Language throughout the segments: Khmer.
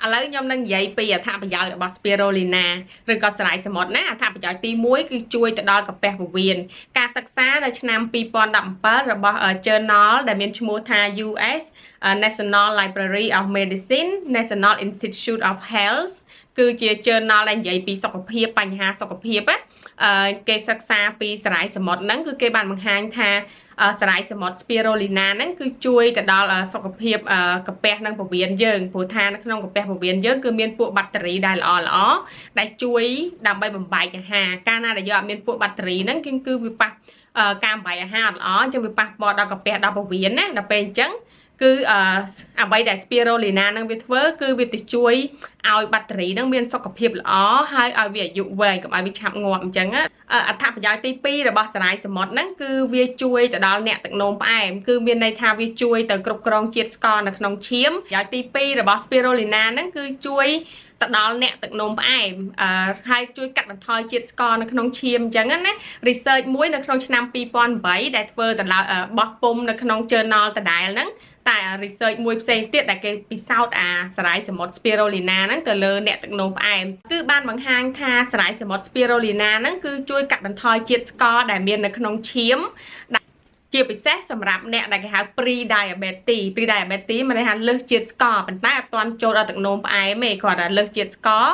ឥឡូវខ្ញុំនឹងនិយាយពីអត្ថប្រយោជន៍របស់ Spirulina ឬក៏សារាយសមុទ្រណាអត្ថប្រយោជន៍ទី1គឺជួយទៅដល់កាពះពោះវៀនការសិក្សានៅឆ្នាំ2017របស់ Journal ដែលមានឈ្មោះថា US National Library of Medicine National Institute of Health គឺជា Journal ដែលនិយាយពីសុខភាពបញ្ហាសុខភាពណាគេសិក្សាពីសារាយសមុទ្រហ្នឹងគឺគេបានបង្ហាញថាសារាយសមុទ្រ Spirulina ហ្នឹងគឺជួយទៅដល់សុខភាពកាពះនិងពោះវៀនយើងព្រោះថានៅក្នុងកាពះពោះវៀនយើងគឺមានពួកបាក់តេរីដែលល្អដែលជួយដើម្បីបំបែកអាហារកាលណាដែលយកអត់មានពួកបាក់តេរីហ្នឹងគឺវាប៉ះការបំបែកអាហារអត់ល្អអញ្ចឹងវាប៉ះពាល់ដល់កាពះដល់ពោះវៀនណាដល់ពេលអញ្ចឹងគឺអ្វីដែល Spirulina នឹងវាធ្វើគឺវាទៅជួយឲ្យបាក់តេរីនឹងមានសុខភាពល្អហើយឲ្យវាអាយុវែងកុំឲ្យវាឆាប់ងាប់អញ្ចឹងអត្ថប្រយោជន៍ទី2របស់សារាយសមុទ្រហ្នឹងគឺវាជួយទៅដល់អ្នកទឹកនោមផ្អែមគឺមានន័យថាវាជួយទៅគ្រប់គ្រងជាតិស្ករនៅក្នុងឈាមប្រយោជន៍ទី2របស់ Spirulina ហ្នឹងគឺជួយទៅដល់អ្នកទឹកនោមផ្អែមហើយជួយកាត់បន្ថយជាតិស្ករនៅក្នុងឈាមអញ្ចឹងណា research មួយនៅក្នុងឆ្នាំ2008ដែលធ្វើទៅដល់បោះពុំនៅក្នុង journal ដដែលហ្នឹងតែ research មួយផ្សេងទៀតដែលគេពិសោធន៍សារាយសមុទ្រ Spirulina ហ្នឹងទៅលើអ្នកទឹកនោមផ្អែមគឺបានបង្ហាញថាសារាយសមុទ្រ Spirulina ហ្នឹងគឺជួយកាត់បន្ថយជាតិស្ករដែលមាននៅក្នុងឈាមជាពិសេសសម្រាប់អ្នកដែលគេហៅ pre-diabetes មានន័យថាលើសជាតិស្ករប៉ុន្តែអត់ទាន់ចូលដល់ទឹកនោមផ្អែមទេគាត់តែលើសជាតិស្ករ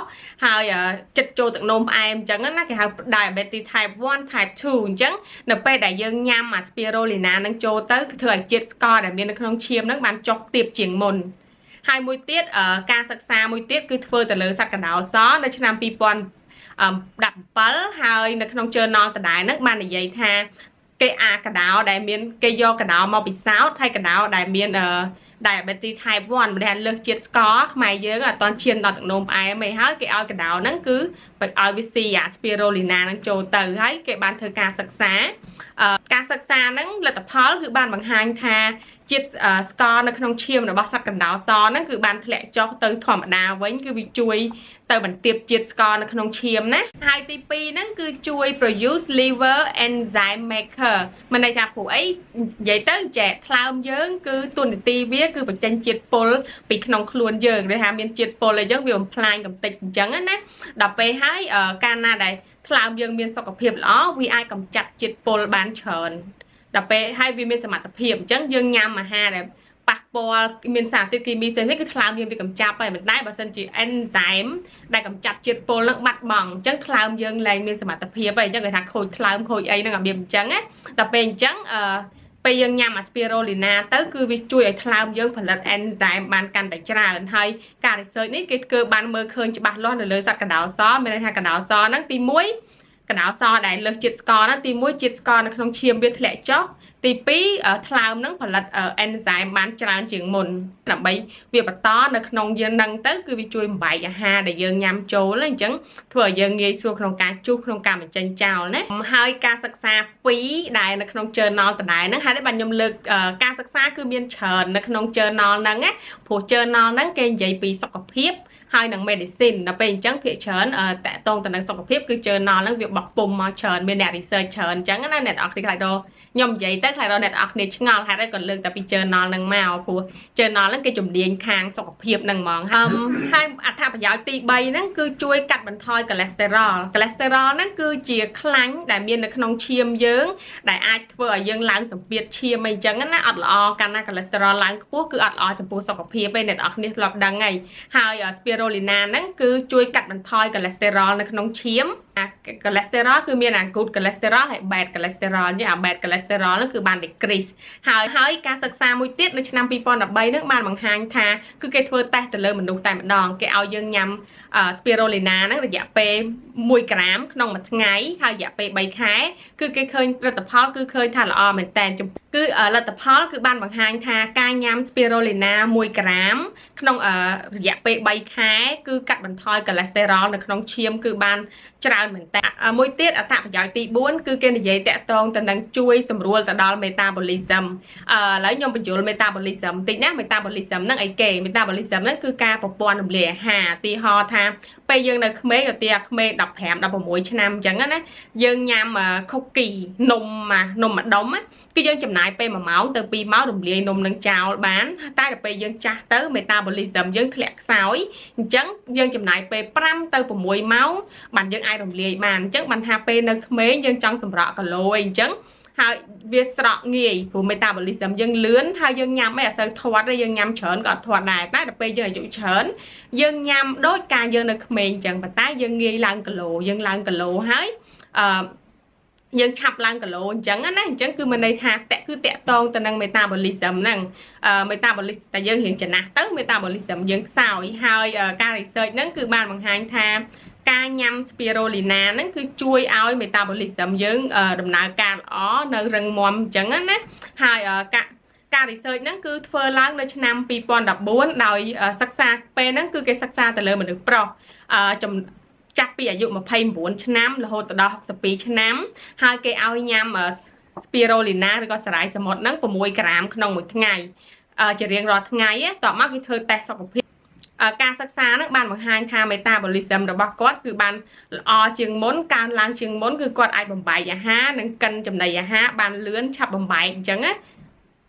ហើយចិត្តចូលទឹកនោមផ្អែមអញ្ចឹងណាគេហៅ diabetes type 1 type 2អញ្ចឹងនៅពេលដែលយើងញ៉ាំSpirulina នឹងចូលទៅគឺធ្វើឲ្យជាតិស្ករដែលមាននៅក្នុងឈាមនឹងបានចុះទាបជាងមុនហើយមួយទៀតការសិក្សាមួយទៀតគឺធ្វើទៅលើសត្វកណ្ដោសនៅឆ្នាំ2017ហើយនៅក្នុង journal ដដែលហ្នឹងបាននិយាយថាគេកដោដែលមានគេយកកដោមកពិសោធន៍ហើយកដោដែលមាន diabetes type 1មិនដែលលើសជាតិស្ករខ្មែរយើងអត់ទាន់ឈានដល់ទឹកនោមផ្អែមទេហើយគេឲ្យកដោហ្នឹងគឺឲ្យវាស៊ីSpirulinaហ្នឹងចូលទៅហើយគេបានធ្វើការសិក្សាហ្នឹងលទ្ធផលគឺបានបង្ហាញថាជាតិស្ករនៅក្នុងឈាមរបស់សត្វកណ្ដោសហ្នឹងគឺបានធ្លាក់ចុះទៅធម្មតាវិញគឺវាជួយទៅបន្ទាបជាតិស្ករនៅក្នុងឈាមណាហើយទី2ហ្នឹងគឺជួយ produce liver enzyme maker មានន័យថាព្រោះអីនិយាយទៅចែកថ្លើមយើងគឺទូនាទីវាគឺបញ្ចេញជាតិពុលពីក្នុងខ្លួនយើងដែលថាមានជាតិពុលអីចឹងវាបំផ្លាញកំតិចអញ្ចឹងណាដល់ពេលហើយកាលណាដែលថ្លើមយើងមានសុខភាពល្អវាអាចកម្ចាត់ជាតិពុលបានច្រើនដល់ពេលហើយវាមានសមត្ថភាពអញ្ចឹងយើងញ៉ាំអាហារដែលប៉ះពាល់មានសារធាតុគីមីផ្សេងៗគឺថ្លើមយើងវាកម្ចាត់ហើយមិនតែបើសិនជា enzyme ដែលកម្ចាត់ជាតិពុលនឹងបាត់បង់អញ្ចឹងថ្លើមយើងលែងមានសមត្ថភាពហើយអញ្ចឹងគេថាខូចថ្លើមខូចអីហ្នឹងអារបៀបអញ្ចឹងណាដល់ពេលអញ្ចឹងពេលយើងញ៉ាំSpirulinaទៅគឺវាជួយឲ្យថ្លើមយើងផលិត enzyme បានកាន់តែច្រើនហើយការ research នេះគេគឺបានមើលឃើញច្បាស់លាស់នៅលើសត្វកណ្ដោសមានន័យថាកណ្ដោសហ្នឹងទី1កណ្ដោសដែលលើសជាតិស្ករណាទី1ជាតិស្ករនៅក្នុងឈាមវាធ្លាក់ចុះទី2ថ្លើមនឹងផលិត enzyme បានច្រើនជាងមុនដើម្បីវាបន្តនៅក្នុងយើងនឹងទៅគឺវាជួយបំបែកអាហារដែលយើងញ៉ាំចូលអញ្ចឹងធ្វើឲ្យយើងងាយស្រួលក្នុងការជុះក្នុងការបញ្ចេញចោលណាហើយការសិក្សា2ដែលនៅក្នុង journal ដដែលហ្នឹងហើយបានខ្ញុំលើកការសិក្សាគឺមានច្រើននៅក្នុង journal ហ្នឹងណាព្រោះ journal ហ្នឹងគេនិយាយពីសុខភាពហើយនឹង medicine ដល់ពេលអញ្ចឹងភាគច្រើនតកតងទៅនឹងសុខភាពគឺ journal ហ្នឹងវាបោះពុំមកច្រើនមានអ្នក research ច្រើនអញ្ចឹងណាអ្នកនរគ្នាខ្លាចដល់ខ្ញុំនិយាយទៅខ្លាចដល់អ្នកនរគ្នាឆ្ងល់ហេតុអីក៏លើកតែពី journal ហ្នឹងមកព្រោះ journal ហ្នឹងគេជំនាញខាងសុខភាពហ្នឹងហ្មងហើយអត្ថប្រយោជន៍ទី3ហ្នឹងគឺជួយកាត់បន្ថយ cholesterol ហ្នឹងគឺជាខ្លាញ់ដែលមាននៅក្នុងឈាមយើងដែលអាចធ្វើឲ្យយើងឡើងសម្ពាធឈាមអីអញ្ចឹងណាអត់ល្អកាលណា cholesterol ឡើងខ្ពស់គឺអត់ល្អចំពោះសុខភាពទេអ្នកនរគ្នាធ្លាប់ដឹងហើយSpirulina ហ្នឹងគឺជួយកាត់បន្ថយ cholesterol នៅក្នុងឈាមcholesterol គឺមានgood cholesterol ហើយ bad cholesterol អញ្ចឹងbad cholesterol ហ្នឹងគឺបាន decrease ហើយការសិក្សាមួយទៀតនៅឆ្នាំ2013ហ្នឹងបានបង្ហាញថាគឺគេធ្វើតេស្តទៅលើមនុស្សតែម្ដងគេឲ្យយើងញ៉ាំSpirulina ហ្នឹងរយៈពេល1ក្រាមក្នុងមួយថ្ងៃហើយរយៈពេល3ខែគឺគេឃើញលទ្ធផលគឺឃើញថាល្អមែនតើគឺលទ្ធផលគឺបានបង្ហាញថាការញ៉ាំSpirulina 1ក្រាមក្នុងរយៈពេល3ខែគឺកាត់បន្ថយ cholesterol នៅក្នុងឈាមគឺបានច្រើន មែនតើមួយទៀតអត្ថប្រយោជន៍ទី4គឺគេនិយាយតាក់ទងទៅនឹងជួយសម្រួលទៅដល់ metabolism ឥឡូវខ្ញុំបញ្យល់ metabolism តិចណា metabolism ហ្នឹងអីគេ metabolism ហ្នឹងគឺការប្រព័ន្ធរំលាយអាហារឧទាហរណ៍ថាពេលយើងនៅក្មេងឧទាហរណ៍ក្មេង15 16ឆ្នាំអញ្ចឹងណាយើងញ៉ាំខុកគីនំមួយដុំគឺយើងចំណាយពេល1ម៉ោងទៅ2ម៉ោងរំលាយនំនឹងចោលបានតែដល់ពេលយើងចាស់ទៅ metabolism យើងធ្លាក់ខ្សោយអញ្ចឹងយើងចំណាយពេល5ទៅ6ម៉ោងបានយើងអាចរំលាយបានអញ្ចឹងបានថាពេលនៅក្មេងយើងចង់សម្រក់គីឡូអីអញ្ចឹងហើយវាស្រក់ងាយព្រោះ metabolism យើងលឿនហើយយើងញ៉ាំអីអត់សូវធាត់ទេយើងញ៉ាំច្រើនក៏អត់ធាត់ដែរតែដល់ពេលយើងអាយុច្រើនយើងញ៉ាំដូចការយើងនៅក្មេងអញ្ចឹងប៉ុន្តែយើងងាយឡើងគីឡូយើងឡើងគីឡូហើយយើងឆាប់ឡើងគីឡូអញ្ចឹងណាអញ្ចឹងគឺមានន័យថាគឺតាក់ទងទៅនឹង metabolism ហ្នឹង metabolism តែយើងរៀងចំណាស់ទៅ metabolism យើងខ្សោយហើយការ research ហ្នឹងគឺបានបង្ហាញថាការញ៉ាំ spirulina ហ្នឹងគឺជួយឲ្យ metabolism យើងដំណើរការល្អនៅរឹងមាំអញ្ចឹងណាហើយការ research ហ្នឹងគឺធ្វើឡើងនៅឆ្នាំ2014ដោយសិក្សាពេលហ្នឹងគឺគេសិក្សាទៅលើមនុស្សប្រុសចាប់ពីអាយុ29ឆ្នាំរហូតដល់62ឆ្នាំហើយគេឲ្យញ៉ាំ spirulina ឬក៏សារាយសមុទ្រហ្នឹង6ក្រាមក្នុងមួយថ្ងៃជារៀងរាល់ថ្ងៃតោះមកគេធ្វើតេស្តសុខភាពការសិក្សាហ្នឹងបានបង្ហាញថា metabolism របស់គាត់គឺបានល្អជាងមុនកើនឡើងជាងមុនគឺគាត់អាចបំបែកអាហារនិងកិនចំណីអាហារបានលឿនឆាប់បំបែកអញ្ចឹងណា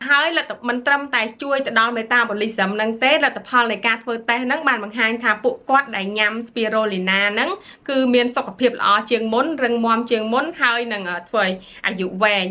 ហើយមិនត្រឹមតែជួយទៅដល់ metabolism ហ្នឹងទេលទ្ធផលនៃការធ្វើតេស្តហ្នឹងបានបង្ហាញថាពួកគាត់ដែលញ៉ាំ spirulina ហ្នឹងគឺមានសុខភាពល្អជាងមុនរឹងមាំជាងមុនហើយនឹងធ្វើឲ្យអាយុវែង